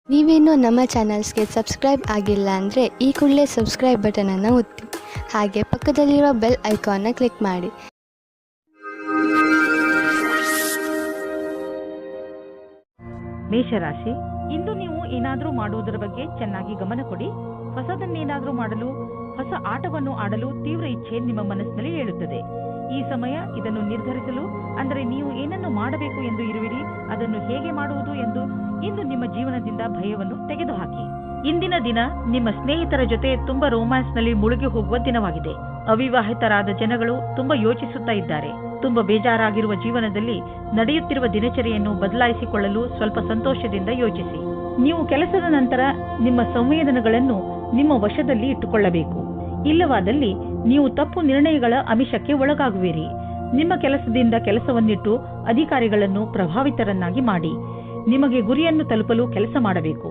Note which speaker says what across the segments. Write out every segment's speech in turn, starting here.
Speaker 1: ನೀವೇನೂ ನಮ್ಮ ಚಾನಲ್ಸ್ಗೆ ಸಬ್ಸ್ಕ್ರೈಬ್ ಆಗಿಲ್ಲ ಅಂದರೆ ಈ ಕೂಡಲೇ ಸಬ್ಸ್ಕ್ರೈಬ್ ಬಟನನ್ನು ಒತ್ತಿ, ಹಾಗೆ ಪಕ್ಕದಲ್ಲಿರುವ ಬೆಲ್ ಐಕಾನ್ನ ಕ್ಲಿಕ್ ಮಾಡಿ.
Speaker 2: ಮೇಷರಾಶಿ, ಇಂದು ನೀವು ಏನಾದರೂ ಮಾಡುವುದರ ಬಗ್ಗೆ ಚೆನ್ನಾಗಿ ಗಮನ ಕೊಡಿ. ಹೊಸದನ್ನೇನಾದರೂ ಮಾಡಲು, ಹೊಸ ಆಟವನ್ನು ಆಡಲು ತೀವ್ರ ಇಚ್ಛೆ ನಿಮ್ಮ ಮನಸ್ಸಿನಲ್ಲಿ ಏಳುತ್ತದೆ. ಈ ಸಮಯ ಇದನ್ನು ನಿರ್ಧರಿಸಲು, ಅಂದರೆ ನೀವು ಏನನ್ನು ಮಾಡಬೇಕು ಎಂದು ಇರುವಿರಿ, ಅದನ್ನು ಹೇಗೆ ಮಾಡುವುದು ಎಂದು ಇಂದು ನಿಮ್ಮ ಜೀವನದಿಂದ ಭಯವನ್ನು ತೆಗೆದುಹಾಕಿ. ಇಂದಿನ ದಿನ ನಿಮ್ಮ ಸ್ನೇಹಿತರ ಜೊತೆ ತುಂಬಾ ರೋಮ್ಯಾನ್ಸ್ನಲ್ಲಿ ಮುಳುಗಿ ಹೋಗುವ ದಿನವಾಗಿದೆ. ಅವಿವಾಹಿತರಾದ ಜನಗಳು ತುಂಬಾ ಯೋಚಿಸುತ್ತಾ ಇದ್ದಾರೆ. ತುಂಬಾ ಬೇಜಾರಾಗಿರುವ ಜೀವನದಲ್ಲಿ ನಡೆಯುತ್ತಿರುವ ದಿನಚರಿಯನ್ನು ಬದಲಾಯಿಸಿಕೊಳ್ಳಲು ಸ್ವಲ್ಪ ಸಂತೋಷದಿಂದ ಯೋಚಿಸಿ. ನೀವು ಕೆಲಸದ ನಂತರ ನಿಮ್ಮ ಸಂವೇದನೆಗಳನ್ನು ನಿಮ್ಮ ವಶದಲ್ಲಿ ಇಟ್ಟುಕೊಳ್ಳಬೇಕು. ಇಲ್ಲವಾದಲ್ಲಿ ನೀವು ತಪ್ಪು ನಿರ್ಣಯಗಳ ಆಮಿಷಕ್ಕೆ ಒಳಗಾಗುವಿರಿ. ನಿಮ್ಮ ಕೆಲಸದಿಂದ ಕೆಲಸವನ್ನಿಟ್ಟು ಅಧಿಕಾರಿಗಳನ್ನು ಪ್ರಭಾವಿತರನ್ನಾಗಿ ಮಾಡಿ. ನಿಮಗೆ ಗುರಿಯನ್ನು ತಲುಪಲು ಕೆಲಸ ಮಾಡಬೇಕು.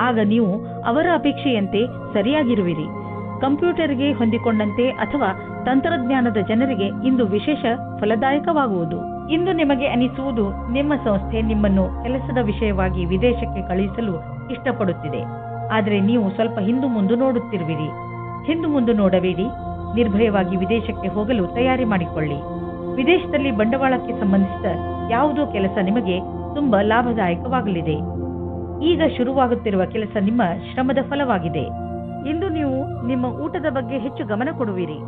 Speaker 2: ಆಗ ನೀವು ಅವರ ಅಪೇಕ್ಷೆಯಂತೆ ಸರಿಯಾಗಿರುವಿರಿ. ಕಂಪ್ಯೂಟರ್ಗೆ ಹೊಂದಿಕೊಂಡಂತೆ ಅಥವಾ ತಂತ್ರಜ್ಞಾನದ ಜನರಿಗೆ ಇಂದು ವಿಶೇಷ ಫಲದಾಯಕವಾಗುವುದು. ಇಂದು ನಿಮಗೆ ಅನಿಸುವುದು ನಿಮ್ಮ ಸಂಸ್ಥೆ ನಿಮ್ಮನ್ನು ಕೆಲಸದ ವಿಷಯವಾಗಿ ವಿದೇಶಕ್ಕೆ ಕಳುಹಿಸಲು ಇಷ್ಟಪಡುತ್ತಿದೆ. ಆದರೆ ನೀವು ಸ್ವಲ್ಪ ಹಿಂದು ಮುಂದು ನೋಡುತ್ತಿರುವಿರಿ. ಹಿಂದು ಮುಂದು ನೋಡಬೇಡಿ. ನಿರ್ಭಯವಾಗಿ ವಿದೇಶಕ್ಕೆ ಹೋಗಲು ತಯಾರಿ ಮಾಡಿಕೊಳ್ಳಿ. ವಿದೇಶದಲ್ಲಿ ಬಂಡವಾಳಕ್ಕೆ ಸಂಬಂಧಿಸಿದ ಯಾವುದೋ ಕೆಲಸ ನಿಮಗೆ ತುಂಬಾ ಲಾಭದಾಯಕವಾಗಲಿದೆ. ಈಗ ಶುರುವಾಗುತ್ತಿರುವ ಕೆಲಸ ನಿಮ್ಮ ಶ್ರಮದ ಫಲವಾಗಿದೆ. ಇಂದು ನೀವು ನಿಮ್ಮ ಊಟದ ಬಗ್ಗೆ ಹೆಚ್ಚು ಗಮನ ಕೊಡುವಿರಿ.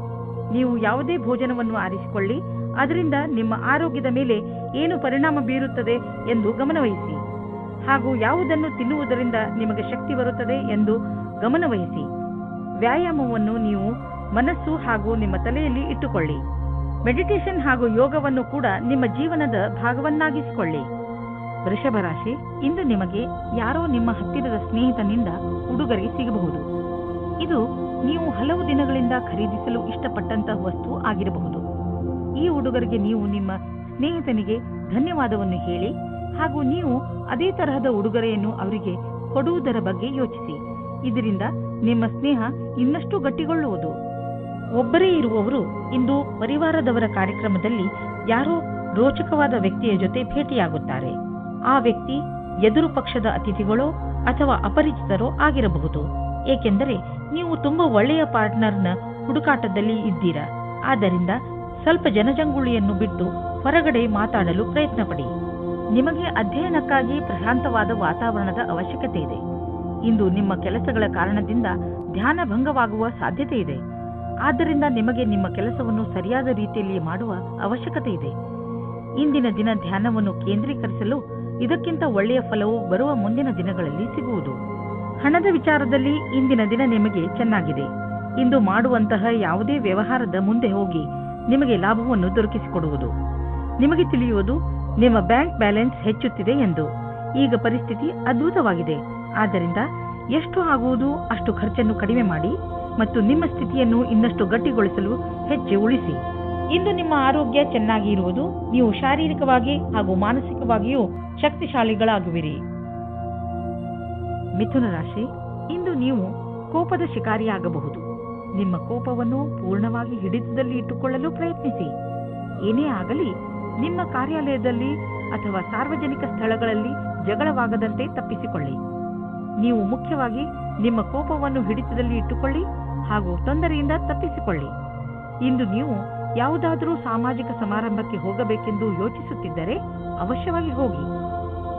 Speaker 2: ನೀವು ಯಾವುದೇ ಭೋಜನವನ್ನು ಆರಿಸಿಕೊಳ್ಳಿ, ಅದರಿಂದ ನಿಮ್ಮ ಆರೋಗ್ಯದ ಮೇಲೆ ಏನು ಪರಿಣಾಮ ಬೀರುತ್ತದೆ ಎಂದು ಗಮನವಹಿಸಿ. ಹಾಗೂ ಯಾವುದನ್ನು ತಿನ್ನುವುದರಿಂದ ನಿಮಗೆ ಶಕ್ತಿ ಬರುತ್ತದೆ ಎಂದು ಗಮನವಹಿಸಿ. ವ್ಯಾಯಾಮವನ್ನು ನೀವು ಮನಸ್ಸು ಹಾಗೂ ನಿಮ್ಮ ತಲೆಯಲ್ಲಿ ಇಟ್ಟುಕೊಳ್ಳಿ. ಮೆಡಿಟೇಷನ್ ಹಾಗೂ ಯೋಗವನ್ನು ಕೂಡ ನಿಮ್ಮ ಜೀವನದ ಭಾಗವನ್ನಾಗಿಸಿಕೊಳ್ಳಿ. ವೃಷಭ ರಾಶಿ, ಇಂದು ನಿಮಗೆ ಯಾರೋ ನಿಮ್ಮ ಹತ್ತಿರದ ಸ್ನೇಹಿತನಿಂದ ಉಡುಗೊರೆ ಸಿಗಬಹುದು. ಇದು ನೀವು ಹಲವು ದಿನಗಳಿಂದ ಖರೀದಿಸಲು ಇಷ್ಟಪಟ್ಟಂತಹ ವಸ್ತು ಆಗಿರಬಹುದು. ಈ ಉಡುಗೊರೆಗೆ ನೀವು ನಿಮ್ಮ ಸ್ನೇಹಿತನಿಗೆ ಧನ್ಯವಾದವನ್ನು ಹೇಳಿ, ಹಾಗೂ ನೀವು ಅದೇ ತರಹದ ಉಡುಗೊರೆಯನ್ನು ಅವರಿಗೆ ಕೊಡುವುದರ ಬಗ್ಗೆ ಯೋಚಿಸಿ. ಇದರಿಂದ ನಿಮ್ಮ ಸ್ನೇಹ ಇನ್ನಷ್ಟು ಗಟ್ಟಿಗೊಳ್ಳುವುದು. ಒಬ್ಬರೇ ಇರುವವರು ಇಂದು ಪರಿವಾರದವರ ಕಾರ್ಯಕ್ರಮದಲ್ಲಿ ಯಾರೋ ರೋಚಕವಾದ ವ್ಯಕ್ತಿಯ ಜೊತೆ ಭೇಟಿಯಾಗುತ್ತಾರೆ. ಆ ವ್ಯಕ್ತಿ ಎದುರು ಪಕ್ಷದ ಅತಿಥಿಗಳೋ ಅಥವಾ ಅಪರಿಚಿತರೋ ಆಗಿರಬಹುದು. ಏಕೆಂದರೆ ನೀವು ತುಂಬಾ ಒಳ್ಳೆಯ ಪಾರ್ಟ್ನರ್ನ ಹುಡುಕಾಟದಲ್ಲಿ ಇದ್ದೀರಾ. ಆದ್ದರಿಂದ ಸ್ವಲ್ಪ ಜನಜಂಗುಳಿಯನ್ನು ಬಿಟ್ಟು ಹೊರಗಡೆ ಮಾತಾಡಲು ಪ್ರಯತ್ನ ಪಡಿ. ನಿಮಗೆ ಅಧ್ಯಯನಕ್ಕಾಗಿ ಪ್ರಶಾಂತವಾದ ವಾತಾವರಣದ ಅವಶ್ಯಕತೆ ಇದೆ. ಇಂದು ನಿಮ್ಮ ಕೆಲಸಗಳ ಕಾರಣದಿಂದ ಧ್ಯಾನ ಭಂಗವಾಗುವ ಸಾಧ್ಯತೆ ಇದೆ. ಆದ್ದರಿಂದ ನಿಮಗೆ ನಿಮ್ಮ ಕೆಲಸವನ್ನು ಸರಿಯಾದ ರೀತಿಯಲ್ಲಿ ಮಾಡುವ ಅವಶ್ಯಕತೆ ಇದೆ. ಇಂದಿನ ದಿನ ಧ್ಯಾನವನ್ನು ಕೇಂದ್ರೀಕರಿಸಲು ಇದಕ್ಕಿಂತ ಒಳ್ಳೆಯ ಫಲವು ಬರುವ ಮುಂದಿನ ದಿನಗಳಲ್ಲಿ ಸಿಗುವುದು. ಹಣದ ವಿಚಾರದಲ್ಲಿ ಇಂದಿನ ದಿನ ನಿಮಗೆ ಚೆನ್ನಾಗಿದೆ. ಇಂದು ಮಾಡುವಂತಹ ಯಾವುದೇ ವ್ಯವಹಾರದ ಮುಂದೆ ಹೋಗಿ ನಿಮಗೆ ಲಾಭವನ್ನು ದೊರಕಿಸಿಕೊಡುವುದು. ನಿಮಗೆ ತಿಳಿಯುವುದು ನಿಮ್ಮ ಬ್ಯಾಂಕ್ ಬ್ಯಾಲೆನ್ಸ್ ಹೆಚ್ಚುತ್ತಿದೆ ಎಂದು. ಈಗ ಪರಿಸ್ಥಿತಿ ಅದ್ಭುತವಾಗಿದೆ. ಆದ್ದರಿಂದ ಎಷ್ಟು ಆಗುವುದು ಅಷ್ಟು ಖರ್ಚನ್ನು ಕಡಿಮೆ ಮಾಡಿ ಮತ್ತು ನಿಮ್ಮ ಸ್ಥಿತಿಯನ್ನು ಇನ್ನಷ್ಟು ಗಟ್ಟಿಗೊಳಿಸಲು ಹೆಚ್ಚು ಉಳಿಸಿ. ಇಂದು ನಿಮ್ಮ ಆರೋಗ್ಯ ಚೆನ್ನಾಗಿ ಇರುವುದು. ನೀವು ಶಾರೀರಿಕವಾಗಿ ಹಾಗೂ ಮಾನಸಿಕವಾಗಿಯೂ ಶಕ್ತಿಶಾಲಿಗಳಾಗುವಿರಿ. ಮಿಥುನ ರಾಶಿ, ಇಂದು ನೀವು ಕೋಪದ ಶಿಕಾರಿಯಾಗಬಹುದು. ನಿಮ್ಮ ಕೋಪವನ್ನು ಪೂರ್ಣವಾಗಿ ಹಿಡಿತದಲ್ಲಿ ಇಟ್ಟುಕೊಳ್ಳಲು ಪ್ರಯತ್ನಿಸಿ. ಏನೇ ಆಗಲಿ ನಿಮ್ಮ ಕಾರ್ಯಾಲಯದಲ್ಲಿ ಅಥವಾ ಸಾರ್ವಜನಿಕ ಸ್ಥಳಗಳಲ್ಲಿ ಜಗಳವಾಗದಂತೆ ತಪ್ಪಿಸಿಕೊಳ್ಳಿ. ನೀವು ಮುಖ್ಯವಾಗಿ ನಿಮ್ಮ ಕೋಪವನ್ನು ಹಿಡಿತದಲ್ಲಿ ಇಟ್ಟುಕೊಳ್ಳಿ ಹಾಗೂ ತೊಂದರೆಯಿಂದ ತಪ್ಪಿಸಿಕೊಳ್ಳಿ. ಇಂದು ನೀವು ಯಾವುದಾದರೂ ಸಾಮಾಜಿಕ ಸಮಾರಂಭಕ್ಕೆ ಹೋಗಬೇಕೆಂದು ಯೋಚಿಸುತ್ತಿದ್ದರೆ ಅವಶ್ಯವಾಗಿ ಹೋಗಿ.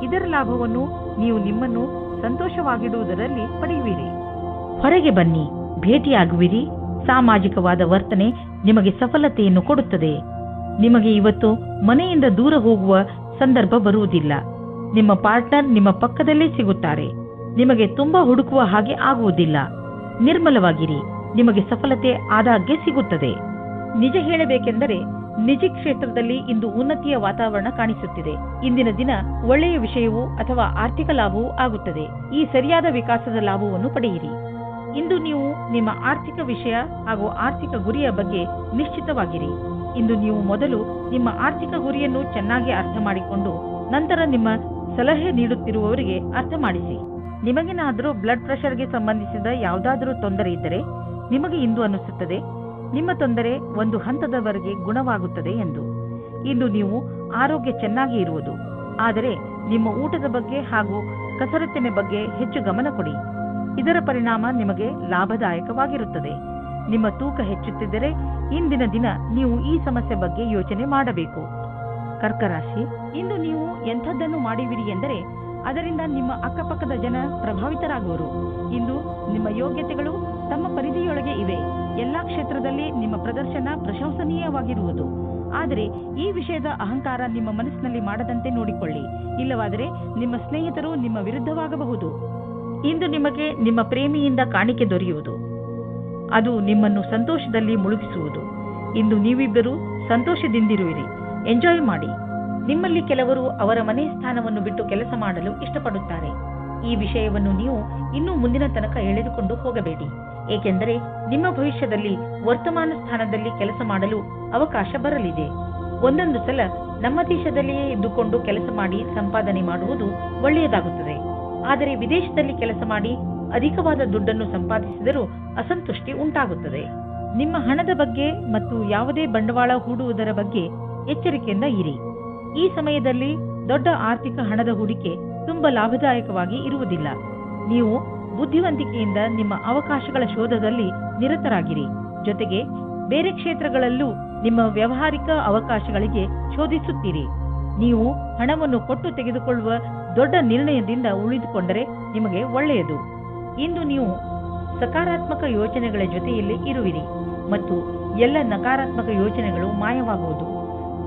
Speaker 2: ಇದರ ಲಾಭವನ್ನು ನೀವು ನಿಮ್ಮನ್ನು ಸಂತೋಷವಾಗಿಡುವುದರಲ್ಲಿ ಪಡೆಯುವಿರಿ. ಹೊರಗೆ ಬನ್ನಿ, ಭೇಟಿಯಾಗುವಿರಿ. ಸಾಮಾಜಿಕವಾದ ವರ್ತನೆ ನಿಮಗೆ ಸಫಲತೆಯನ್ನು ಕೊಡುತ್ತದೆ. ನಿಮಗೆ ಇವತ್ತು ಮನೆಯಿಂದ ದೂರ ಹೋಗುವ ಸಂದರ್ಭ ಬರುವುದಿಲ್ಲ. ನಿಮ್ಮ ಪಾರ್ಟ್ನರ್ ನಿಮ್ಮ ಪಕ್ಕದಲ್ಲೇ ಸಿಗುತ್ತಾರೆ. ನಿಮಗೆ ತುಂಬಾ ಹುಡುಕುವ ಹಾಗೆ ಆಗುವುದಿಲ್ಲ. ನಿರ್ಮಲವಾಗಿರಿ. ನಿಮಗೆ ಸಫಲತೆ ಆದಾಗ್ಗೆ ಸಿಗುತ್ತದೆ. ನಿಜ ಹೇಳಬೇಕೆಂದರೆ ನಿಜ ಕ್ಷೇತ್ರದಲ್ಲಿ ಇಂದು ಉನ್ನತಿಯ ವಾತಾವರಣ ಕಾಣಿಸುತ್ತಿದೆ. ಇಂದಿನ ದಿನ ಒಳ್ಳೆಯ ವಿಷಯವೂ ಅಥವಾ ಆರ್ಥಿಕ ಲಾಭವೂ ಆಗುತ್ತದೆ. ಈ ಸರಿಯಾದ ವಿಕಾಸದ ಲಾಭವನ್ನು ಪಡೆಯಿರಿ. ಇಂದು ನೀವು ನಿಮ್ಮ ಆರ್ಥಿಕ ವಿಷಯ ಹಾಗೂ ಆರ್ಥಿಕ ಗುರಿಯ ಬಗ್ಗೆ ನಿಶ್ಚಿತವಾಗಿರಿ. ಇಂದು ನೀವು ಮೊದಲು ನಿಮ್ಮ ಆರ್ಥಿಕ ಗುರಿಯನ್ನು ಚೆನ್ನಾಗಿ ಅರ್ಥ ಮಾಡಿಕೊಂಡು ನಂತರ ನಿಮ್ಮ ಸಲಹೆ ನೀಡುತ್ತಿರುವವರಿಗೆ ಅರ್ಥ ಮಾಡಿಸಿ. ನಿಮಗೇನಾದರೂ ಬ್ಲಡ್ ಪ್ರೆಷರ್ಗೆ ಸಂಬಂಧಿಸಿದ ಯಾವುದಾದರೂ ತೊಂದರೆ ಇದ್ದರೆ ನಿಮಗೆ ಇಂದು ಅನಿಸುತ್ತದೆ ನಿಮ್ಮ ತೊಂದರೆ ಒಂದು ಹಂತದವರೆಗೆ ಗುಣವಾಗುತ್ತದೆ ಎಂದು. ಇಂದು ನೀವು ಆರೋಗ್ಯ ಚೆನ್ನಾಗಿ ಇರುವುದು. ಆದರೆ ನಿಮ್ಮ ಊಟದ ಬಗ್ಗೆ ಹಾಗೂ ಕಸರತ್ತಿನ ಬಗ್ಗೆ ಹೆಚ್ಚು ಗಮನ ಕೊಡಿ. ಇದರ ಪರಿಣಾಮ ನಿಮಗೆ ಲಾಭದಾಯಕವಾಗಿರುತ್ತದೆ. ನಿಮ್ಮ ತೂಕ ಹೆಚ್ಚುತ್ತಿದ್ದರೆ ಇಂದಿನ ದಿನ ನೀವು ಈ ಸಮಸ್ಯೆ ಬಗ್ಗೆ ಯೋಚನೆ ಮಾಡಬೇಕು. ಕರ್ಕರಾಶಿ, ಇಂದು ನೀವು ಎಂಥದ್ದನ್ನು ಮಾಡುವಿರಿ ಎಂದರೆ ಅದರಿಂದ ನಿಮ್ಮ ಅಕ್ಕಪಕ್ಕದ ಜನ ಪ್ರಭಾವಿತರಾಗುವರು. ಇಂದು ನಿಮ್ಮ ಯೋಗ್ಯತೆಗಳು ತಮ್ಮ ಪರಿಧಿಯೊಳಗೆ ಇವೆ. ಎಲ್ಲಾ ಕ್ಷೇತ್ರದಲ್ಲಿ ನಿಮ್ಮ ಪ್ರದರ್ಶನ ಪ್ರಶಂಸನೀಯವಾಗಿರುವುದು. ಆದರೆ ಈ ವಿಷಯದ ಅಹಂಕಾರ ನಿಮ್ಮ ಮನಸ್ಸಿನಲ್ಲಿ ಮಾಡದಂತೆ ನೋಡಿಕೊಳ್ಳಿ. ಇಲ್ಲವಾದರೆ ನಿಮ್ಮ ಸ್ನೇಹಿತರು ನಿಮ್ಮ ವಿರುದ್ಧವಾಗಬಹುದು. ಇಂದು ನಿಮಗೆ ನಿಮ್ಮ ಪ್ರೇಮಿಯಿಂದ ಕಾಣಿಕೆ ದೊರೆಯುವುದು. ಅದು ನಿಮ್ಮನ್ನು ಸಂತೋಷದಲ್ಲಿ ಮುಳುಗಿಸುವುದು. ಇಂದು ನೀವಿಬ್ಬರು ಸಂತೋಷದಿಂದಿರುವಿರಿ. ಎಂಜಾಯ್ ಮಾಡಿ. ನಿಮ್ಮಲ್ಲಿ ಕೆಲವರು ಅವರ ಮನೆ ಸ್ಥಾನವನ್ನು ಬಿಟ್ಟು ಕೆಲಸ ಮಾಡಲು ಇಷ್ಟಪಡುತ್ತಾರೆ. ಈ ವಿಷಯವನ್ನು ನೀವು ಇನ್ನೂ ಮುಂದಿನ ತನಕ ಎಳೆದುಕೊಂಡು ಹೋಗಬೇಡಿ. ಏಕೆಂದರೆ ನಿಮ್ಮ ಭವಿಷ್ಯದಲ್ಲಿ ವರ್ತಮಾನ ಸ್ಥಾನದಲ್ಲಿ ಕೆಲಸ ಮಾಡಲು ಅವಕಾಶ ಬರಲಿದೆ. ಒಂದೊಂದು ಸಲ ನಮ್ಮ ದೇಶದಲ್ಲಿಯೇ ಇದ್ದುಕೊಂಡು ಕೆಲಸ ಮಾಡಿ ಸಂಪಾದನೆ ಮಾಡುವುದು ಒಳ್ಳೆಯದಾಗುತ್ತದೆ. ಆದರೆ ವಿದೇಶದಲ್ಲಿ ಕೆಲಸ ಮಾಡಿ ಅಧಿಕವಾದ ದುಡ್ಡನ್ನು ಸಂಪಾದಿಸಿದರೂ ಅಸಂತುಷ್ಟಿ ಉಂಟಾಗುತ್ತದೆ. ನಿಮ್ಮ ಹಣದ ಬಗ್ಗೆ ಮತ್ತು ಯಾವುದೇ ಬಂಡವಾಳ ಹೂಡುವುದರ ಬಗ್ಗೆ ಎಚ್ಚರಿಕೆಯಿಂದ ಇರಿ. ಈ ಸಮಯದಲ್ಲಿ ದೊಡ್ಡ ಆರ್ಥಿಕ ಹಣದ ಹೂಡಿಕೆ ತುಂಬಾ ಲಾಭದಾಯಕವಾಗಿ ಇರುವುದಿಲ್ಲ. ನೀವು ಬುದ್ಧಿವಂತಿಕೆಯಿಂದ ನಿಮ್ಮ ಅವಕಾಶಗಳ ಶೋಧದಲ್ಲಿ ನಿರತರಾಗಿರಿ. ಜೊತೆಗೆ ಬೇರೆ ಕ್ಷೇತ್ರಗಳಲ್ಲೂ ನಿಮ್ಮ ವ್ಯಾವಹಾರಿಕ ಅವಕಾಶಗಳಿಗೆ ಶೋಧಿಸುತ್ತೀರಿ. ನೀವು ಹಣವನ್ನು ಕೊಟ್ಟು ತೆಗೆದುಕೊಳ್ಳುವ ದೊಡ್ಡ ನಿರ್ಣಯದಿಂದ ಉಳಿದುಕೊಂಡರೆ ನಿಮಗೆ ಒಳ್ಳೆಯದು. ಇಂದು ನೀವು ಸಕಾರಾತ್ಮಕ ಯೋಚನೆಗಳ ಜೊತೆಯಲ್ಲಿ ಇರುವಿರಿ ಮತ್ತು ಎಲ್ಲ ನಕಾರಾತ್ಮಕ ಯೋಚನೆಗಳು ಮಾಯವಾಗುವುದು.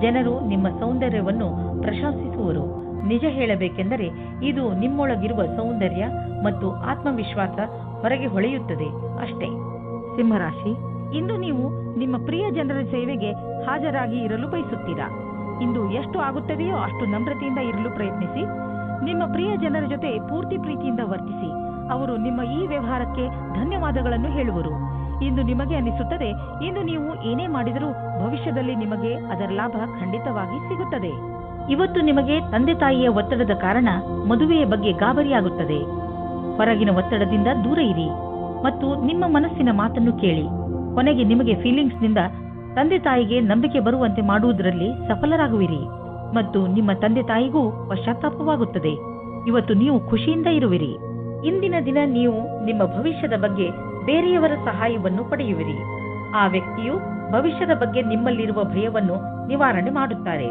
Speaker 2: ಜನರು ನಿಮ್ಮ ಸೌಂದರ್ಯವನ್ನು ಪ್ರಶಂಸಿಸುವರು. ನಿಜ ಹೇಳಬೇಕೆಂದರೆ ಇದು ನಿಮ್ಮೊಳಗಿರುವ ಸೌಂದರ್ಯ ಮತ್ತು ಆತ್ಮವಿಶ್ವಾಸ ಹೊರಗೆ ಹೊಳೆಯುತ್ತದೆ ಅಷ್ಟೇ. ಸಿಂಹರಾಶಿ, ಇಂದು ನೀವು ನಿಮ್ಮ ಪ್ರಿಯ ಜನರ ಸೇವೆಗೆ ಹಾಜರಾಗಿ ಇರಲು ಬಯಸುತ್ತೀರಾ. ಇಂದು ಎಷ್ಟು ಆಗುತ್ತದೆಯೋ ಅಷ್ಟು ನಮ್ರತೆಯಿಂದ ಇರಲು ಪ್ರಯತ್ನಿಸಿ. ನಿಮ್ಮ ಪ್ರಿಯ ಜನರ ಜೊತೆ ಪೂರ್ತಿ ಪ್ರೀತಿಯಿಂದ ವರ್ತಿಸಿ. ಅವರು ನಿಮ್ಮ ಈ ವ್ಯವಹಾರಕ್ಕೆ ಧನ್ಯವಾದಗಳನ್ನು ಹೇಳುವರು. ಇಂದು ನಿಮಗೆ ಅನಿಸುತ್ತದೆ ಇಂದು ನೀವು ಏನೇ ಮಾಡಿದರೂ ಭವಿಷ್ಯದಲ್ಲಿ ನಿಮಗೆ ಅದರ ಲಾಭ ಖಂಡಿತವಾಗಿ ಸಿಗುತ್ತದೆ. ಇವತ್ತು ನಿಮಗೆ ತಂದೆ ತಾಯಿಯ ಒತ್ತಡದ ಕಾರಣ ಮದುವೆಯ ಬಗ್ಗೆ ಗಾಬರಿಯಾಗುತ್ತದೆ. ಹೊರಗಿನ ಒತ್ತಡದಿಂದ ದೂರ ಇರಿ ಮತ್ತು ನಿಮ್ಮ ಮನಸ್ಸಿನ ಮಾತನ್ನು ಕೇಳಿ. ಕೊನೆಗೆ ನಿಮಗೆ ಫೀಲಿಂಗ್ಸ್ನಿಂದ ತಂದೆ ತಾಯಿಗೆ ನಂಬಿಕೆ ಬರುವಂತೆ ಮಾಡುವುದರಲ್ಲಿ ಸಫಲರಾಗುವಿರಿ ಮತ್ತು ನಿಮ್ಮ ತಂದೆ ತಾಯಿಗೂ ಪಶ್ಚಾತ್ತಾಪವಾಗುತ್ತದೆ. ಇವತ್ತು ನೀವು ಖುಷಿಯಿಂದ ಇರುವಿರಿ. ಇಂದಿನ ದಿನ ನೀವು ನಿಮ್ಮ ಭವಿಷ್ಯದ ಬಗ್ಗೆ ಬೇರೆಯವರ ಸಹಾಯವನ್ನು ಪಡೆಯುವಿರಿ. ಆ ವ್ಯಕ್ತಿಯು ಭವಿಷ್ಯದ ಬಗ್ಗೆ ನಿಮ್ಮಲ್ಲಿರುವ ಭಯವನ್ನು ನಿವಾರಣೆ ಮಾಡುತ್ತಾರೆ.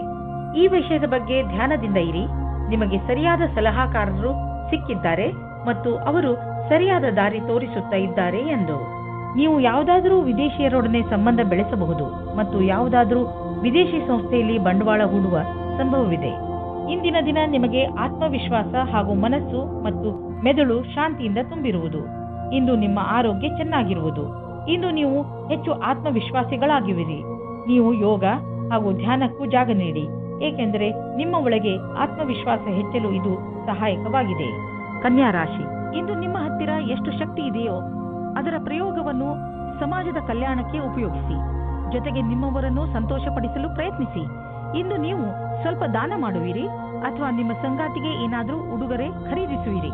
Speaker 2: ಈ ವಿಷಯದ ಬಗ್ಗೆ ಧ್ಯಾನದಿಂದ ಇರಿ. ನಿಮಗೆ ಸರಿಯಾದ ಸಲಹಾಕಾರರು ಸಿಕ್ಕಿದ್ದಾರೆ ಮತ್ತು ಅವರು ಸರಿಯಾದ ದಾರಿ ತೋರಿಸುತ್ತಾ ಇದ್ದಾರೆ ಎಂದು. ನೀವು ಯಾವುದಾದರೂ ವಿದೇಶಿಯರೊಡನೆ ಸಂಬಂಧ ಬೆಳೆಸಬಹುದು ಮತ್ತು ಯಾವುದಾದರೂ ವಿದೇಶಿ ಸಂಸ್ಥೆಯಲ್ಲಿ ಬಂಡವಾಳ ಹೂಡುವ ಸಂಭವವಿದೆ. ಇಂದಿನ ದಿನ ನಿಮಗೆ ಆತ್ಮವಿಶ್ವಾಸ ಹಾಗೂ ಮನಸ್ಸು ಮತ್ತು ಮೆದುಳು ಶಾಂತಿಯಿಂದ ತುಂಬಿರುವುದು. ಇಂದು ನಿಮ್ಮ ಆರೋಗ್ಯ ಚೆನ್ನಾಗಿರುವುದು. ಇಂದು ನೀವು ಹೆಚ್ಚು ಆತ್ಮವಿಶ್ವಾಸಿಗಳಾಗಿರುವಿರಿ. ನೀವು ಯೋಗ ಹಾಗೂ ಧ್ಯಾನಕ್ಕೂ ಜಾಗ ನೀಡಿ, ಏಕೆಂದರೆ ನಿಮ್ಮ ಒಳಗೆ ಆತ್ಮವಿಶ್ವಾಸ ಹೆಚ್ಚಲು ಇದು ಸಹಾಯಕವಾಗಿದೆ. ಕನ್ಯಾ ರಾಶಿ, ಇಂದು ನಿಮ್ಮ ಹತ್ತಿರ ಎಷ್ಟು ಶಕ್ತಿ ಇದೆಯೋ ಅದರ ಪ್ರಯೋಗವನ್ನು ಸಮಾಜದ ಕಲ್ಯಾಣಕ್ಕೆ ಉಪಯೋಗಿಸಿ. ಜೊತೆಗೆ ನಿಮ್ಮವರನ್ನು ಸಂತೋಷಪಡಿಸಲು ಪ್ರಯತ್ನಿಸಿ. ಇಂದು ನೀವು ಸ್ವಲ್ಪ ದಾನ ಮಾಡುವಿರಿ ಅಥವಾ ನಿಮ್ಮ ಸಂಗಾತಿಗೆ ಏನಾದರೂ ಉಡುಗೊರೆ ಖರೀದಿಸುವಿರಿ.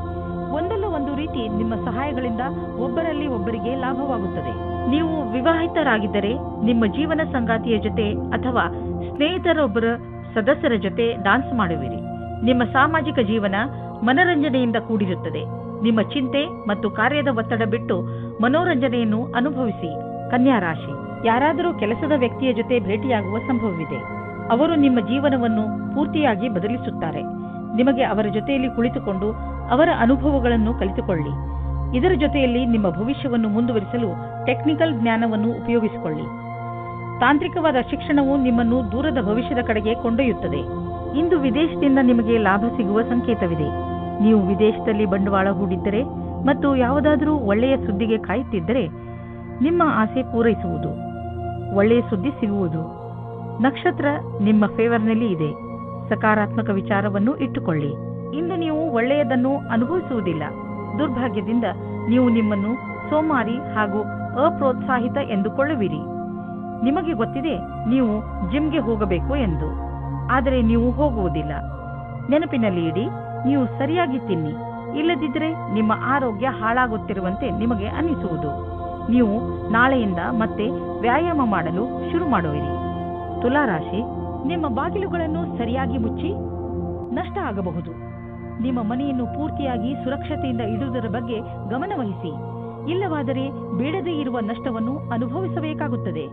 Speaker 2: ಒಂದಲ್ಲ ಒಂದು ರೀತಿ ನಿಮ್ಮ ಸಹಾಯಗಳಿಂದ ಒಬ್ಬರಲ್ಲಿ ಒಬ್ಬರಿಗೆ ಲಾಭವಾಗುತ್ತದೆ. ನೀವು ವಿವಾಹಿತರಾಗಿದ್ದರೆ ನಿಮ್ಮ ಜೀವನ ಸಂಗಾತಿಯ ಜೊತೆ ಅಥವಾ ಸ್ನೇಹಿತರೊಬ್ಬರ ಸದಸ್ಯರ ಜೊತೆ ಡಾನ್ಸ್ ಮಾಡುವಿರಿ. ನಿಮ್ಮ ಸಾಮಾಜಿಕ ಜೀವನ ಮನರಂಜನೆಯಿಂದ ಕೂಡಿರುತ್ತದೆ. ನಿಮ್ಮ ಚಿಂತೆ ಮತ್ತು ಕಾರ್ಯದ ಒತ್ತಡ ಬಿಟ್ಟು ಮನೋರಂಜನೆಯನ್ನು ಅನುಭವಿಸಿ. ಕನ್ಯಾ ರಾಶಿ, ಯಾರಾದರೂ ಕೆಲಸದ ವ್ಯಕ್ತಿಯ ಜೊತೆ ಭೇಟಿಯಾಗುವ ಸಂಭವವಿದೆ. ಅವರು ನಿಮ್ಮ ಜೀವನವನ್ನು ಪೂರ್ತಿಯಾಗಿ ಬದಲಿಸುತ್ತಾರೆ. ನಿಮಗೆ ಅವರ ಜೊತೆಯಲ್ಲಿ ಕುಳಿತುಕೊಂಡು ಅವರ ಅನುಭವಗಳನ್ನು ಕಲಿತುಕೊಳ್ಳಿ. ಇದರ ಜೊತೆಯಲ್ಲಿ ನಿಮ್ಮ ಭವಿಷ್ಯವನ್ನು ಮುಂದುವರಿಸಲು ಟೆಕ್ನಿಕಲ್ ಜ್ಞಾನವನ್ನು ಉಪಯೋಗಿಸಿಕೊಳ್ಳಿ. ತಾಂತ್ರಿಕವಾದ ಶಿಕ್ಷಣವು ನಿಮ್ಮನ್ನು ದೂರದ ಭವಿಷ್ಯದ ಕಡೆಗೆ ಕೊಂಡೊಯ್ಯುತ್ತದೆ. ಇಂದು ವಿದೇಶದಿಂದ ನಿಮಗೆ ಲಾಭ ಸಿಗುವ ಸಂಕೇತವಿದೆ. ನೀವು ವಿದೇಶದಲ್ಲಿ ಬಂಡವಾಳ ಹೂಡಿದ್ದರೆ ಮತ್ತು ಯಾವುದಾದರೂ ಒಳ್ಳೆಯ ಸುದ್ದಿಗೆ ಕಾಯುತ್ತಿದ್ದರೆ ನಿಮ್ಮ ಆಸೆ ಪೂರೈಸುವುದು. ಒಳ್ಳೆಯ ಸುದ್ದಿ ಸಿಗುವುದು. ನಕ್ಷತ್ರ ನಿಮ್ಮ ಫೇವರ್ನಲ್ಲಿ ಇದೆ. ಸಕಾರಾತ್ಮಕ ವಿಚಾರವನ್ನು ಇಟ್ಟುಕೊಳ್ಳಿ. ಇಂದು ನೀವು ಒಳ್ಳೆಯದನ್ನು ಅನುಭವಿಸುವುದಿಲ್ಲ. ದುರ್ಭಾಗ್ಯದಿಂದ ನೀವು ನಿಮ್ಮನ್ನು ಸೋಮಾರಿ ಹಾಗೂ ಅಪ್ರೋತ್ಸಾಹಿತ ಎಂದುಕೊಳ್ಳುವಿರಿ. ನಿಮಗೆ ಗೊತ್ತಿದೆ ನೀವು ಜಿಮ್ಗೆ ಹೋಗಬೇಕು ಎಂದು, ಆದರೆ ನೀವು ಹೋಗುವುದಿಲ್ಲ. ನೆನಪಿನಲ್ಲಿ ಇಡಿ, ನೀವು ಸರಿಯಾಗಿ ತಿನ್ನಿ. ಇಲ್ಲದಿದ್ದರೆ ನಿಮ್ಮ ಆರೋಗ್ಯ ಹಾಳಾಗುತ್ತಿರುವಂತೆ ನಿಮಗೆ ಅನ್ನಿಸುವುದು. ನೀವು ನಾಳೆಯಿಂದ ಮತ್ತೆ ವ್ಯಾಯಾಮ ಮಾಡಲು ಶುರು ಮಾಡುವಿರಿ. ತುಲಾರಾಶಿ, ನಿಮ್ಮ ಬಾಗಿಲುಗಳನ್ನು ಸರಿಯಾಗಿ ಮುಚ್ಚಿ. ನಷ್ಟ ಆಗಬಹುದು. ನಿಮ್ಮ ಮನೆಯನ್ನು ಪೂರ್ತಿಯಾಗಿ ಸುರಕ್ಷತೆಯಿಂದ ಇಡುವುದರ ಬಗ್ಗೆ ಗಮನವಹಿಸಿ. ಇಲ್ಲವಾದರೆ ಬೇಡದೇ ಇರುವ ನಷ್ಟವನ್ನು ಅನುಭವಿಸಬೇಕಾಗುತ್ತದೆ.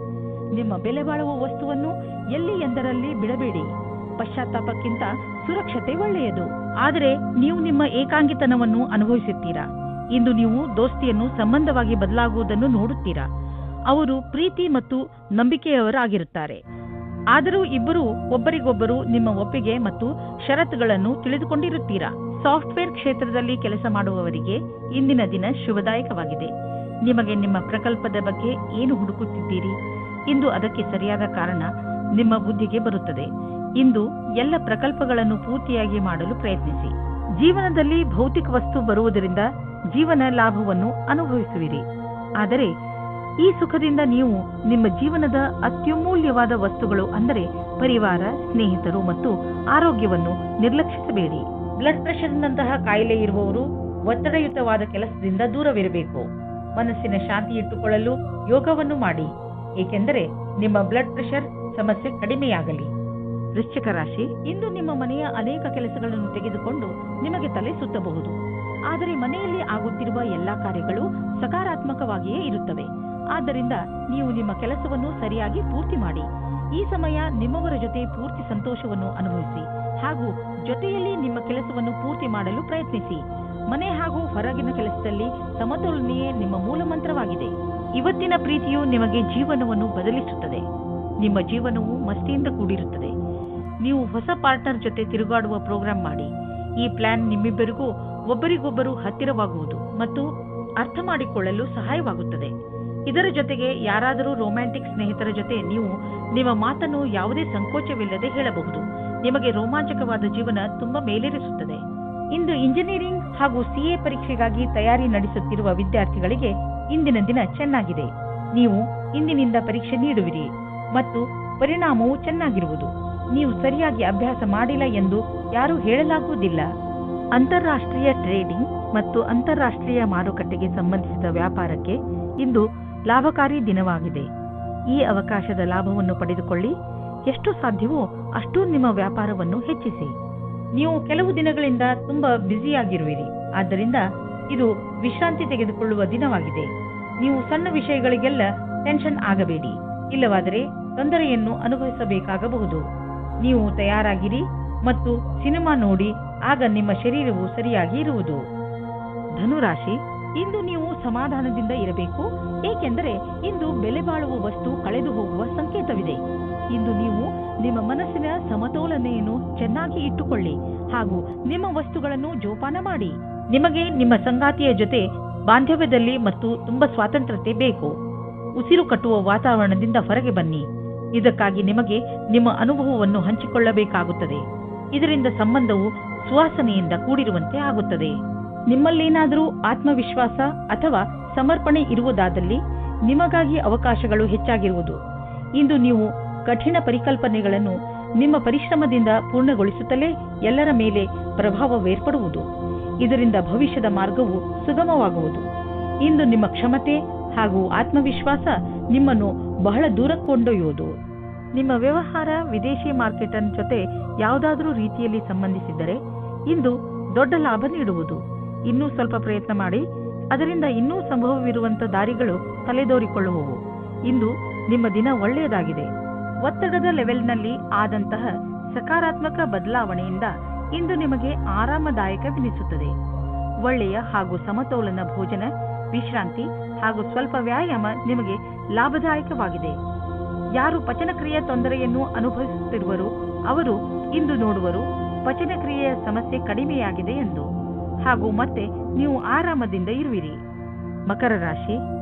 Speaker 2: ನಿಮ್ಮ ಬೆಲೆ ಬಾಳುವ ವಸ್ತುವನ್ನು ಎಲ್ಲಿ ಎಂದರಲ್ಲಿ ಬಿಡಬೇಡಿ. ಪಶ್ಚಾತ್ತಾಪಕ್ಕಿಂತ ಸುರಕ್ಷತೆ ಒಳ್ಳೆಯದು. ಆದರೆ ನೀವು ನಿಮ್ಮ ಏಕಾಂಗಿತನವನ್ನು ಅನುಭವಿಸುತ್ತೀರಾ. ಇಂದು ನೀವು ದೋಸ್ತಿಯನ್ನು ಸಂಬಂಧವಾಗಿ ಬದಲಾಗುವುದನ್ನು ನೋಡುತ್ತೀರಾ. ಅವರು ಪ್ರೀತಿ ಮತ್ತು ನಂಬಿಕೆಯವರಾಗಿರುತ್ತಾರೆ. ಆದರೂ ಇಬ್ಬರು ಒಬ್ಬರಿಗೊಬ್ಬರು ನಿಮ್ಮ ಒಪ್ಪಿಗೆ ಮತ್ತು ಷರತ್ತುಗಳನ್ನು ತಿಳಿದುಕೊಂಡಿರುತ್ತೀರಾ. ಸಾಫ್ಟ್ವೇರ್ ಕ್ಷೇತ್ರದಲ್ಲಿ ಕೆಲಸ ಮಾಡುವವರಿಗೆ ಇಂದಿನ ದಿನ ಶುಭದಾಯಕವಾಗಿದೆ. ನಿಮಗೆ ನಿಮ್ಮ ಪ್ರಕಲ್ಪದ ಬಗ್ಗೆ ಏನು ಹುಡುಕುತ್ತಿದ್ದೀರಿ? ಇಂದು ಅದಕ್ಕೆ ಸರಿಯಾದ ಕಾರಣ ನಿಮ್ಮ ಬುದ್ಧಿಗೆ ಬರುತ್ತದೆ. ಇಂದು ಎಲ್ಲ ಪ್ರಕಲ್ಪಗಳನ್ನು ಪೂರ್ತಿಯಾಗಿ ಮಾಡಲು ಪ್ರಯತ್ನಿಸಿ. ಜೀವನದಲ್ಲಿ ಭೌತಿಕ ವಸ್ತು ಬರುವುದರಿಂದ ಜೀವನ ಲಾಭವನ್ನು ಅನುಭವಿಸುವಿರಿ. ಆದರೆ ಈ ಸುಖದಿಂದ ನೀವು ನಿಮ್ಮ ಜೀವನದ ಅತ್ಯಮೂಲ್ಯವಾದ ವಸ್ತುಗಳು ಅಂದರೆ ಪರಿವಾರ, ಸ್ನೇಹಿತರು ಮತ್ತು ಆರೋಗ್ಯವನ್ನು ನಿರ್ಲಕ್ಷಿಸಬೇಡಿ. ಬ್ಲಡ್ ಪ್ರೆಷರ್ನಂತಹ ಕಾಯಿಲೆ ಇರುವವರು ಒತ್ತಡಯುತವಾದ ಕೆಲಸದಿಂದ ದೂರವಿರಬೇಕು. ಮನಸ್ಸಿನ ಶಾಂತಿ ಇಟ್ಟುಕೊಳ್ಳಲು ಯೋಗವನ್ನು ಮಾಡಿ, ಏಕೆಂದರೆ ನಿಮ್ಮ ಬ್ಲಡ್ ಪ್ರೆಷರ್ ಸಮಸ್ಯೆ ಕಡಿಮೆಯಾಗಲಿ. ವೃಶ್ಚಿಕ ರಾಶಿ, ಇಂದು ನಿಮ್ಮ ಮನೆಯ ಅನೇಕ ಕೆಲಸಗಳನ್ನು ತೆಗೆದುಕೊಂಡು ನಿಮಗೆ ತಲೆ ಸುತ್ತಬಹುದು. ಆದರೆ ಮನೆಯಲ್ಲಿ ಆಗುತ್ತಿರುವ ಎಲ್ಲಾ ಕಾರ್ಯಗಳು ಸಕಾರಾತ್ಮಕವಾಗಿಯೇ ಇರುತ್ತವೆ. ಆದ್ದರಿಂದ ನೀವು ನಿಮ್ಮ ಕೆಲಸವನ್ನು ಸರಿಯಾಗಿ ಪೂರ್ತಿ ಮಾಡಿ. ಈ ಸಮಯ ನಿಮ್ಮವರ ಜೊತೆ ಪೂರ್ತಿ ಸಂತೋಷವನ್ನು ಅನುಭವಿಸಿ ಹಾಗೂ ಜೊತೆಯಲ್ಲಿ ನಿಮ್ಮ ಕೆಲಸವನ್ನು ಪೂರ್ತಿ ಮಾಡಲು ಪ್ರಯತ್ನಿಸಿ. ಮನೆ ಹಾಗೂ ಹೊರಗಿನ ಕೆಲಸದಲ್ಲಿ ಸಮತೋಲನೆಯೇ ನಿಮ್ಮ ಮೂಲ ಮಂತ್ರವಾಗಿದೆ. ಇವತ್ತಿನ ಪ್ರೀತಿಯು ನಿಮಗೆ ಜೀವನವನ್ನು ಬದಲಿಸುತ್ತದೆ. ನಿಮ್ಮ ಜೀವನವು ಮಸ್ತಿಯಿಂದ ಕೂಡಿರುತ್ತದೆ. ನೀವು ಹೊಸ ಪಾರ್ಟ್ನರ್ ಜೊತೆ ತಿರುಗಾಡುವ ಪ್ರೋಗ್ರಾಂ ಮಾಡಿ. ಈ ಪ್ಲಾನ್ ನಿಮ್ಮಿಬ್ಬರಿಗೂ ಒಬ್ಬರಿಗೊಬ್ಬರು ಹತ್ತಿರವಾಗುವುದು ಮತ್ತು ಅರ್ಥ ಮಾಡಿಕೊಳ್ಳಲು ಸಹಾಯವಾಗುತ್ತದೆ. ಇದರ ಜೊತೆಗೆ ಯಾರಾದರೂ ರೊಮ್ಯಾಂಟಿಕ್ ಸ್ನೇಹಿತರ ಜೊತೆ ನೀವು ನಿಮ್ಮ ಮಾತನ್ನು ಯಾವುದೇ ಸಂಕೋಚವಿಲ್ಲದೆ ಹೇಳಬಹುದು. ನಿಮಗೆ ರೋಮಾಂಚಕವಾದ ಜೀವನ ತುಂಬಾ ಮೇಲೇರಿಸುತ್ತದೆ. ಇಂದು ಇಂಜಿನಿಯರಿಂಗ್ ಹಾಗೂ ಸಿಎ ಪರೀಕ್ಷೆಗಾಗಿ ತಯಾರಿ ನಡೆಸುತ್ತಿರುವ ವಿದ್ಯಾರ್ಥಿಗಳಿಗೆ ಇಂದಿನ ದಿನ ಚೆನ್ನಾಗಿದೆ. ನೀವು ಇಂದಿನಿಂದ ಪರೀಕ್ಷೆ ನೀಡುವಿರಿ ಮತ್ತು ಪರಿಣಾಮವು ಚೆನ್ನಾಗಿರುವುದು. ನೀವು ಸರಿಯಾಗಿ ಅಭ್ಯಾಸ ಮಾಡಿಲ್ಲ ಎಂದು ಯಾರೂ ಹೇಳಲಾಗುವುದಿಲ್ಲ. ಅಂತಾರಾಷ್ಟ್ರೀಯ ಟ್ರೇಡಿಂಗ್ ಮತ್ತು ಅಂತಾರಾಷ್ಟ್ರೀಯ ಮಾರುಕಟ್ಟೆಗೆ ಸಂಬಂಧಿಸಿದ ವ್ಯಾಪಾರಕ್ಕೆ ಇಂದು ಲಾಭಕಾರಿ ದಿನವಾಗಿದೆ. ಈ ಅವಕಾಶದ ಲಾಭವನ್ನು ಪಡೆದುಕೊಳ್ಳಿ. ಎಷ್ಟು ಸಾಧ್ಯವೋ ಅಷ್ಟು ನಿಮ್ಮ ವ್ಯಾಪಾರವನ್ನು ಹೆಚ್ಚಿಸಿ. ನೀವು ಕೆಲವು ದಿನಗಳಿಂದ ತುಂಬಾ ಬ್ಯುಸಿಯಾಗಿರುವಿರಿ. ಆದ್ದರಿಂದ ಇದು ವಿಶ್ರಾಂತಿ ತೆಗೆದುಕೊಳ್ಳುವ ದಿನವಾಗಿದೆ. ನೀವು ಸಣ್ಣ ವಿಷಯಗಳಿಗೆಲ್ಲ ಟೆನ್ಷನ್ ಆಗಬೇಡಿ. ಇಲ್ಲವಾದರೆ ತೊಂದರೆಯನ್ನು ಅನುಭವಿಸಬೇಕಾಗಬಹುದು. ನೀವು ತಯಾರಾಗಿರಿ ಮತ್ತು ಸಿನಿಮಾ ನೋಡಿ, ಆಗ ನಿಮ್ಮ ಶರೀರವು ಸರಿಯಾಗಿ ಇರುವುದು. ಧನುರಾಶಿ, ಇಂದು ನೀವು ಸಮಾಧಾನದಿಂದ ಇರಬೇಕು. ಏಕೆಂದರೆ ಇಂದು ಬೆಲೆ ಬಾಳುವ ವಸ್ತು ಕಳೆದು ಹೋಗುವ ಸಂಕೇತವಿದೆ. ಇಂದು ನೀವು ನಿಮ್ಮ ಮನಸ್ಸಿನ ಸಮತೋಲನೆಯನ್ನು ಚೆನ್ನಾಗಿ ಇಟ್ಟುಕೊಳ್ಳಿ ಹಾಗೂ ನಿಮ್ಮ ವಸ್ತುಗಳನ್ನು ಜೋಪಾನ ಮಾಡಿ. ನಿಮಗೆ ನಿಮ್ಮ ಸಂಗಾತಿಯ ಜೊತೆ ಬಾಂಧವ್ಯದಲ್ಲಿ ಮತ್ತು ತುಂಬಾ ಸ್ವಾತಂತ್ರ್ಯತೆ ಬೇಕು. ಉಸಿರು ಕಟ್ಟುವ ವಾತಾವರಣದಿಂದ ಹೊರಗೆ ಬನ್ನಿ. ಇದಕ್ಕಾಗಿ ನಿಮಗೆ ನಿಮ್ಮ ಅನುಭವವನ್ನು ಹಂಚಿಕೊಳ್ಳಬೇಕಾಗುತ್ತದೆ. ಇದರಿಂದ ಸಂಬಂಧವು ಸುವಾಸನೆಯಿಂದ ಕೂಡಿರುವಂತೆ ಆಗುತ್ತದೆ. ನಿಮ್ಮಲ್ಲೇನಾದರೂ ಆತ್ಮವಿಶ್ವಾಸ ಅಥವಾ ಸಮರ್ಪಣೆ ಇರುವುದಾದಲ್ಲಿ ನಿಮಗಾಗಿ ಅವಕಾಶಗಳು ಹೆಚ್ಚಾಗಿರುವುದು. ಇಂದು ನೀವು ಕಠಿಣ ಪರಿಕಲ್ಪನೆಗಳನ್ನು ನಿಮ್ಮ ಪರಿಶ್ರಮದಿಂದ ಪೂರ್ಣಗೊಳಿಸುತ್ತಲೇ ಎಲ್ಲರ ಮೇಲೆ ಪ್ರಭಾವವೇರ್ಪಡುವುದು. ಇದರಿಂದ ಭವಿಷ್ಯದ ಮಾರ್ಗವು ಸುಗಮವಾಗುವುದು. ಇಂದು ನಿಮ್ಮ ಕ್ಷಮತೆ ಹಾಗೂ ಆತ್ಮವಿಶ್ವಾಸ ನಿಮ್ಮನ್ನು ಬಹಳ ದೂರ ಕೊಂಡೊಯ್ಯುವುದು. ನಿಮ್ಮ ವ್ಯವಹಾರ ವಿದೇಶಿ ಮಾರ್ಕೆಟರ್ ಜೊತೆ ಯಾವುದಾದರೂ ರೀತಿಯಲ್ಲಿ ಸಂಬಂಧಿಸಿದ್ದರೆ ಇಂದು ದೊಡ್ಡ ಲಾಭ ನೀಡುವುದು. ಇನ್ನೂ ಸ್ವಲ್ಪ ಪ್ರಯತ್ನ ಮಾಡಿ, ಅದರಿಂದ ಇನ್ನೂ ಸಂಭವವಿರುವಂತಹ ದಾರಿಗಳು ತಲೆದೋರಿಕೊಳ್ಳುವವು. ಇಂದು ನಿಮ್ಮ ದಿನ ಒಳ್ಳೆಯದಾಗಿದೆ. ಒತ್ತಡದ ಲೆವೆಲ್ನಲ್ಲಿ ಆದಂತಹ ಸಕಾರಾತ್ಮಕ ಬದಲಾವಣೆಯಿಂದ ಇಂದು ನಿಮಗೆ ಆರಾಮದಾಯಕವೆನಿಸುತ್ತದೆ. ಒಳ್ಳೆಯ ಹಾಗೂ ಸಮತೋಲನ ಭೋಜನ, ವಿಶ್ರಾಂತಿ ಹಾಗೂ ಸ್ವಲ್ಪ ವ್ಯಾಯಾಮ ನಿಮಗೆ ಲಾಭದಾಯಕವಾಗಿದೆ. ಯಾರು ಪಚನಕ್ರಿಯೆಯ ತೊಂದರೆಯನ್ನು ಅನುಭವಿಸುತ್ತಿರುವರೋ ಅವರು ಇಂದು ನೋಡುವರು ಪಚನಕ್ರಿಯೆಯ ಸಮಸ್ಯೆ ಕಡಿಮೆಯಾಗಿದೆ ಎಂದು, ಹಾಗೂ ಮತ್ತೆ ನೀವು ಆರಾಮದಿಂದ ಇರುವಿರಿ. ಮಕರ ರಾಶಿ,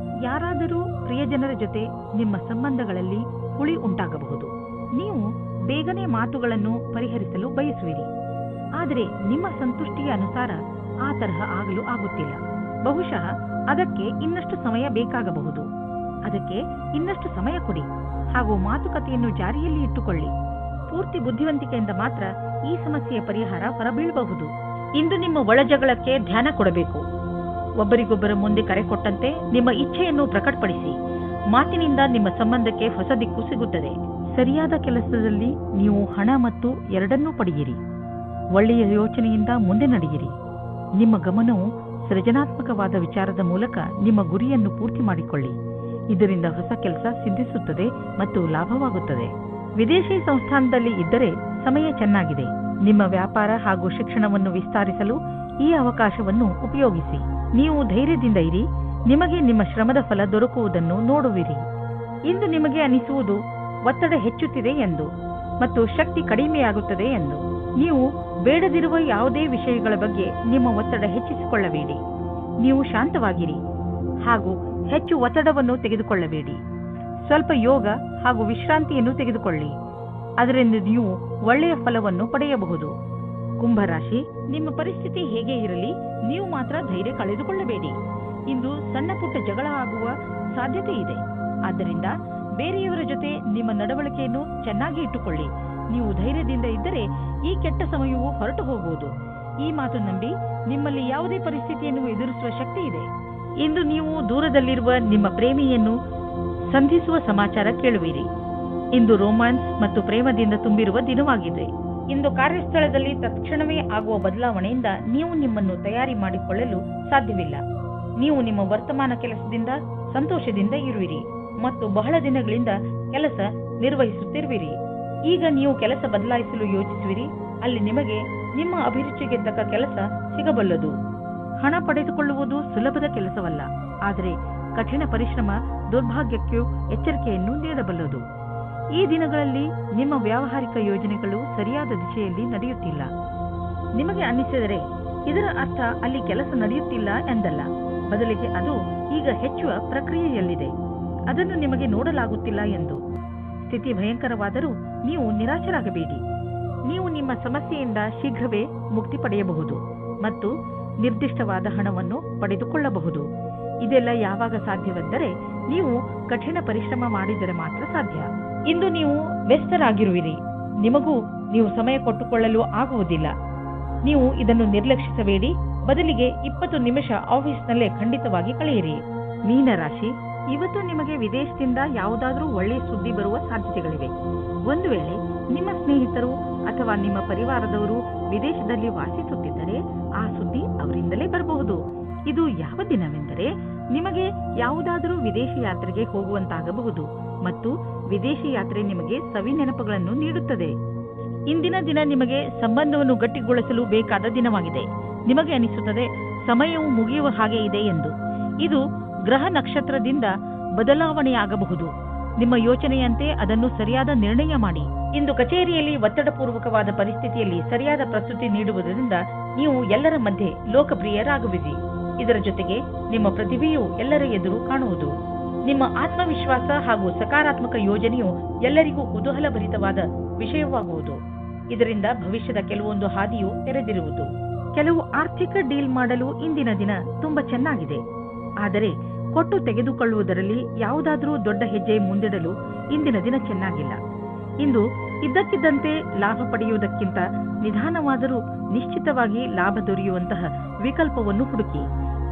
Speaker 2: ಯಾರಾದರೂ ಪ್ರಿಯಜನರ ಜೊತೆ ನಿಮ್ಮ ಸಂಬಂಧಗಳಲ್ಲಿ ಹುಳಿ ಉಂಟಾಗಬಹುದು. ನೀವು ಬೇಗನೆ ಮಾತುಗಳನ್ನು ಪರಿಹರಿಸಲು ಬಯಸುವಿರಿ. ಆದರೆ ನಿಮ್ಮ ಸಂತುಷ್ಟಿಯ ಅನುಸಾರ ಆ ತರಹ ಆಗಲು ಆಗುತ್ತಿಲ್ಲ. ಬಹುಶಃ ಅದಕ್ಕೆ ಇನ್ನಷ್ಟು ಸಮಯ ಬೇಕಾಗಬಹುದು. ಅದಕ್ಕೆ ಇನ್ನಷ್ಟು ಸಮಯ ಕೊಡಿ ಹಾಗೂ ಮಾತುಕತೆಯನ್ನು ಜಾರಿಯಲ್ಲಿ ಇಟ್ಟುಕೊಳ್ಳಿ. ಪೂರ್ತಿ ಬುದ್ಧಿವಂತಿಕೆಯಿಂದ ಮಾತ್ರ ಈ ಸಮಸ್ಯೆಯ ಪರಿಹಾರ ಹೊರಬೀಳಬಹುದು. ಇಂದು ನಿಮ್ಮ ಒಳಜಗಳಕ್ಕೆ ಧ್ಯಾನ ಕೊಡಬೇಕು. ಒಬ್ಬರಿಗೊಬ್ಬರ ಮುಂದೆ ಕರೆ ಕೊಟ್ಟಂತೆ ನಿಮ್ಮ ಇಚ್ಛೆಯನ್ನು ಪ್ರಕಟಪಡಿಸಿ. ಮಾತಿನಿಂದ ನಿಮ್ಮ ಸಂಬಂಧಕ್ಕೆ ಹೊಸ ದಿಕ್ಕು ಸಿಗುತ್ತದೆ. ಸರಿಯಾದ ಕೆಲಸದಲ್ಲಿ ನೀವು ಹಣ ಮತ್ತು ಎರಡನ್ನೂ ಪಡೆಯಿರಿ. ಒಳ್ಳೆಯ ಯೋಚನೆಯಿಂದ ಮುಂದೆ ನಡೆಯಿರಿ. ನಿಮ್ಮ ಗಮನವು ಸೃಜನಾತ್ಮಕವಾದ ವಿಚಾರದ ಮೂಲಕ ನಿಮ್ಮ ಗುರಿಯನ್ನು ಪೂರ್ತಿ ಮಾಡಿಕೊಳ್ಳಿ. ಇದರಿಂದ ಹೊಸ ಕೆಲಸ ಸಿದ್ಧಿಸುತ್ತದೆ ಮತ್ತು ಲಾಭವಾಗುತ್ತದೆ. ವಿದೇಶಿ ಸಂಸ್ಥಾನದಲ್ಲಿ ಇದ್ದರೆ ಸಮಯ ಚೆನ್ನಾಗಿದೆ. ನಿಮ್ಮ ವ್ಯಾಪಾರ ಹಾಗೂ ಶಿಕ್ಷಣವನ್ನು ವಿಸ್ತರಿಸಲು ಈ ಅವಕಾಶವನ್ನು ಉಪಯೋಗಿಸಿ. ನೀವು ಧೈರ್ಯದಿಂದ ಇರಿ. ನಿಮಗೆ ನಿಮ್ಮ ಶ್ರಮದ ಫಲ ದೊರಕುವುದನ್ನು ನೋಡುವಿರಿ. ಇಂದು ನಿಮಗೆ ಅನಿಸುವುದು ಒತ್ತಡ ಹೆಚ್ಚುತ್ತಿದೆ ಎಂದು ಮತ್ತು ಶಕ್ತಿ ಕಡಿಮೆಯಾಗುತ್ತದೆ ಎಂದು. ನೀವು ಬೇಡದಿರುವ ಯಾವುದೇ ವಿಷಯಗಳ ಬಗ್ಗೆ ನಿಮ್ಮ ಒತ್ತಡ ಹೆಚ್ಚಿಸಿಕೊಳ್ಳಬೇಡಿ. ನೀವು ಶಾಂತವಾಗಿರಿ ಹಾಗೂ ಹೆಚ್ಚು ಒತ್ತಡವನ್ನು ತೆಗೆದುಕೊಳ್ಳಬೇಡಿ. ಸ್ವಲ್ಪ ಯೋಗ ಹಾಗೂ ವಿಶ್ರಾಂತಿಯನ್ನು ತೆಗೆದುಕೊಳ್ಳಿ. ಅದರಿಂದ ನೀವು ಒಳ್ಳೆಯ ಫಲವನ್ನು ಪಡೆಯಬಹುದು. ಕುಂಭರಾಶಿ, ನಿಮ್ಮ ಪರಿಸ್ಥಿತಿ ಹೇಗೆ ಇರಲಿ, ನೀವು ಮಾತ್ರ ಧೈರ್ಯ ಕಳೆದುಕೊಳ್ಳಬೇಡಿ. ಇಂದು ಸಣ್ಣ ಪುಟ್ಟ ಜಗಳ ಆಗುವ ಸಾಧ್ಯತೆ ಇದೆ. ಆದ್ದರಿಂದ ಬೇರೆಯವರ ಜೊತೆ ನಿಮ್ಮ ನಡವಳಿಕೆಯನ್ನು ಚೆನ್ನಾಗಿ ಇಟ್ಟುಕೊಳ್ಳಿ. ನೀವು ಧೈರ್ಯದಿಂದ ಇದ್ದರೆ ಈ ಕೆಟ್ಟ ಸಮಯವು ಹೊರಟು ಹೋಗುವುದು. ಈ ಮಾತು ನಂಬಿ ನಿಮ್ಮಲ್ಲಿ ಯಾವುದೇ ಪರಿಸ್ಥಿತಿಯನ್ನು ಎದುರಿಸುವ ಶಕ್ತಿ ಇದೆ. ಇಂದು ನೀವು ದೂರದಲ್ಲಿರುವ ನಿಮ್ಮ ಪ್ರೇಮಿಯನ್ನು ಸಂಧಿಸುವ ಸಮಾಚಾರ ಕೇಳುವಿರಿ. ಇಂದು ರೋಮ್ಯಾನ್ಸ್ ಮತ್ತು ಪ್ರೇಮದಿಂದ ತುಂಬಿರುವ ದಿನವಾಗಿದೆ. ಇಂದು ಕಾರ್ಯಸ್ಥಳದಲ್ಲಿ ತಕ್ಷಣವೇ ಆಗುವ ಬದಲಾವಣೆಯಿಂದ ನೀವು ನಿಮ್ಮನ್ನು ತಯಾರಿ ಮಾಡಿಕೊಳ್ಳಲು ಸಾಧ್ಯವಿಲ್ಲ. ನೀವು ನಿಮ್ಮ ವರ್ತಮಾನ ಕೆಲಸದಿಂದ ಸಂತೋಷದಿಂದ ಇರುವಿರಿ ಮತ್ತು ಬಹಳ ದಿನಗಳಿಂದ ಕೆಲಸ ನಿರ್ವಹಿಸುತ್ತಿರುವಿರಿ. ಈಗ ನೀವು ಕೆಲಸ ಬದಲಾಯಿಸಲು ಯೋಚಿಸುವಿರಿ. ಅಲ್ಲಿ ನಿಮಗೆ ನಿಮ್ಮ ಅಭಿರುಚಿಗೆ ತಕ್ಕ ಕೆಲಸ ಸಿಗಬಲ್ಲದು. ಹಣ ಪಡೆದುಕೊಳ್ಳುವುದು ಸುಲಭದ ಕೆಲಸವಲ್ಲ, ಆದರೆ ಕಠಿಣ ಪರಿಶ್ರಮ ದುರ್ಭಾಗ್ಯಕ್ಕೂ ಎಚ್ಚರಿಕೆಯನ್ನು ನೀಡಬಲ್ಲದು. ಈ ದಿನಗಳಲ್ಲಿ ನಿಮ್ಮ ವ್ಯಾವಹಾರಿಕ ಯೋಜನೆಗಳು ಸರಿಯಾದ ದಿಶೆಯಲ್ಲಿ ನಡೆಯುತ್ತಿಲ್ಲ. ನಿಮಗೆ ಅನ್ನಿಸಿದರೆ ಇದರ ಅರ್ಥ ಅಲ್ಲಿ ಕೆಲಸ ನಡೆಯುತ್ತಿಲ್ಲ ಎಂದಲ್ಲ. ಬದಲಿಗೆ ಅದು ಈಗ ಹೆಚ್ಚುವ ಪ್ರಕ್ರಿಯೆಯಲ್ಲಿದೆ. ಅದನ್ನು ನಿಮಗೆ ನೋಡಲಾಗುತ್ತಿಲ್ಲ ಎಂದು. ಸ್ಥಿತಿ ಭಯಂಕರವಾದರೂ ನೀವು ನಿರಾಶರಾಗಬೇಡಿ. ನೀವು ನಿಮ್ಮ ಸಮಸ್ಯೆಯಿಂದ ಶೀಘ್ರವೇ ಮುಕ್ತಿ ಪಡೆಯಬಹುದು ಮತ್ತು ನಿರ್ದಿಷ್ಟವಾದ ಹಣವನ್ನು ಪಡೆದುಕೊಳ್ಳಬಹುದು. ಇದೆಲ್ಲ ಯಾವಾಗ ಸಾಧ್ಯವೆಂದರೆ ನೀವು ಕಠಿಣ ಪರಿಶ್ರಮ ಮಾಡಿದರೆ ಮಾತ್ರ ಸಾಧ್ಯ. ಇಂದು ನೀವು ವ್ಯಸ್ತರಾಗಿರುವಿರಿ. ನಿಮಗೂ ನೀವು ಸಮಯ ಕೊಟ್ಟುಕೊಳ್ಳಲು ಆಗುವುದಿಲ್ಲ. ನೀವು ಇದನ್ನು ನಿರ್ಲಕ್ಷಿಸಬೇಡಿ. ಬದಲಿಗೆ 20 ನಿಮಿಷ ಆಫೀಸ್ನಲ್ಲೇ ಖಂಡಿತವಾಗಿ ಕಳೆಯಿರಿ. ಮೀನರಾಶಿ, ಇವತ್ತು ನಿಮಗೆ ವಿದೇಶದಿಂದ ಯಾವುದಾದರೂ ಒಳ್ಳೆಯ ಸುದ್ದಿ ಬರುವ ಸಾಧ್ಯತೆಗಳಿವೆ. ಒಂದು ವೇಳೆ ನಿಮ್ಮ ಸ್ನೇಹಿತರು ಅಥವಾ ನಿಮ್ಮ ಪರಿವಾರದವರು ವಿದೇಶದಲ್ಲಿ ವಾಸಿಸುತ್ತಿದ್ದರೆ ಆ ಸುದ್ದಿ ಅವರಿಂದಲೇ ಬರಬಹುದು. ಇದು ಯಾವ ದಿನವೆಂದರೆ ನಿಮಗೆ ಯಾವುದಾದರೂ ವಿದೇಶಿ ಯಾತ್ರೆಗೆ ಹೋಗುವಂತಾಗಬಹುದು ಮತ್ತು ವಿದೇಶಿ ಯಾತ್ರೆ ನಿಮಗೆ ಸವಿ ನೆನಪುಗಳನ್ನು ನೀಡುತ್ತದೆ. ಇಂದಿನ ದಿನ ನಿಮಗೆ ಸಂಬಂಧವನ್ನು ಗಟ್ಟಿಗೊಳಿಸಲು ಬೇಕಾದ ದಿನವಾಗಿದೆ. ನಿಮಗೆ ಅನಿಸುತ್ತದೆ ಸಮಯವು ಮುಗಿಯುವ ಹಾಗೆ ಇದೆ ಎಂದು. ಇದು ಗ್ರಹ ನಕ್ಷತ್ರದಿಂದ ಬದಲಾವಣೆಯಾಗಬಹುದು. ನಿಮ್ಮ ಯೋಚನೆಯಂತೆ ಅದನ್ನು ಸರಿಯಾದ ನಿರ್ಣಯ ಮಾಡಿ. ಇಂದು ಕಚೇರಿಯಲ್ಲಿ ಒತ್ತಡಪೂರ್ವಕವಾದ ಪರಿಸ್ಥಿತಿಯಲ್ಲಿ ಸರಿಯಾದ ಪ್ರಸ್ತುತಿ ನೀಡುವುದರಿಂದ ನೀವು ಎಲ್ಲರ ಮಧ್ಯೆ ಲೋಕಪ್ರಿಯರಾಗುವಿರಿ. ಇದರ ಜೊತೆಗೆ ನಿಮ್ಮ ಪ್ರತಿಭೆಯು ಎಲ್ಲರ ಎದುರು ಕಾಣುವುದು. ನಿಮ್ಮ ಆತ್ಮವಿಶ್ವಾಸ ಹಾಗೂ ಸಕಾರಾತ್ಮಕ ಯೋಜನೆಯು ಎಲ್ಲರಿಗೂ ಕುತೂಹಲಭರಿತವಾದ ವಿಷಯವಾಗುವುದು. ಇದರಿಂದ ಭವಿಷ್ಯದ ಕೆಲವೊಂದು ಹಾದಿಯು ತೆರೆದಿರುವುದು. ಕೆಲವು ಆರ್ಥಿಕ ಡೀಲ್ ಮಾಡಲು ಇಂದಿನ ದಿನ ತುಂಬಾ ಚೆನ್ನಾಗಿದೆ. ಆದರೆ ಕೊಟ್ಟು ತೆಗೆದುಕೊಳ್ಳುವುದರಲ್ಲಿ ಯಾವುದಾದರೂ ದೊಡ್ಡ ಹೆಜ್ಜೆ ಮುಂದಿಡಲು ಇಂದಿನ ದಿನ ಚೆನ್ನಾಗಿಲ್ಲ. ಇಂದು ಇದ್ದಕ್ಕಿದ್ದಂತೆ ಲಾಭ ಪಡೆಯುವುದಕ್ಕಿಂತ ನಿಧಾನವಾದರೂ ನಿಶ್ಚಿತವಾಗಿ ಲಾಭ ದೊರೆಯುವಂತಹ ವಿಕಲ್ಪವನ್ನು ಹುಡುಕಿ.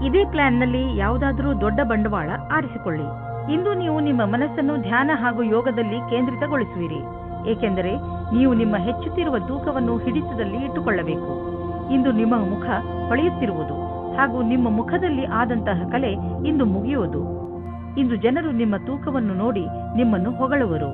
Speaker 2: ಇದೇ ಪ್ಲಾನ್ನಲ್ಲಿ ಯಾವುದಾದರೂ ದೊಡ್ಡ ಬಂಡವಾಳ ಆರಿಸಿಕೊಳ್ಳಿ. ಇಂದು ನೀವು ನಿಮ್ಮ ಮನಸ್ಸನ್ನು ಧ್ಯಾನ ಹಾಗೂ ಯೋಗದಲ್ಲಿ ಕೇಂದ್ರಿತಗೊಳಿಸುವಿರಿ, ಏಕೆಂದರೆ ನೀವು ನಿಮ್ಮ ಹೆಚ್ಚುತ್ತಿರುವ ತೂಕವನ್ನು ಹಿಡಿತದಲ್ಲಿ ಇಟ್ಟುಕೊಳ್ಳಬೇಕು. ಇಂದು ನಿಮ್ಮ ಮುಖ ಹೊಳೆಯುತ್ತಿರುವುದು ಹಾಗೂ ನಿಮ್ಮ ಮುಖದಲ್ಲಿ ಆದಂತಹ ಕಲೆ ಇಂದು ಮುಗಿಯುವುದು. ಇಂದು ಜನರು ನಿಮ್ಮ ತೂಕವನ್ನು ನೋಡಿ ನಿಮ್ಮನ್ನು ಹೊಗಳುವರು.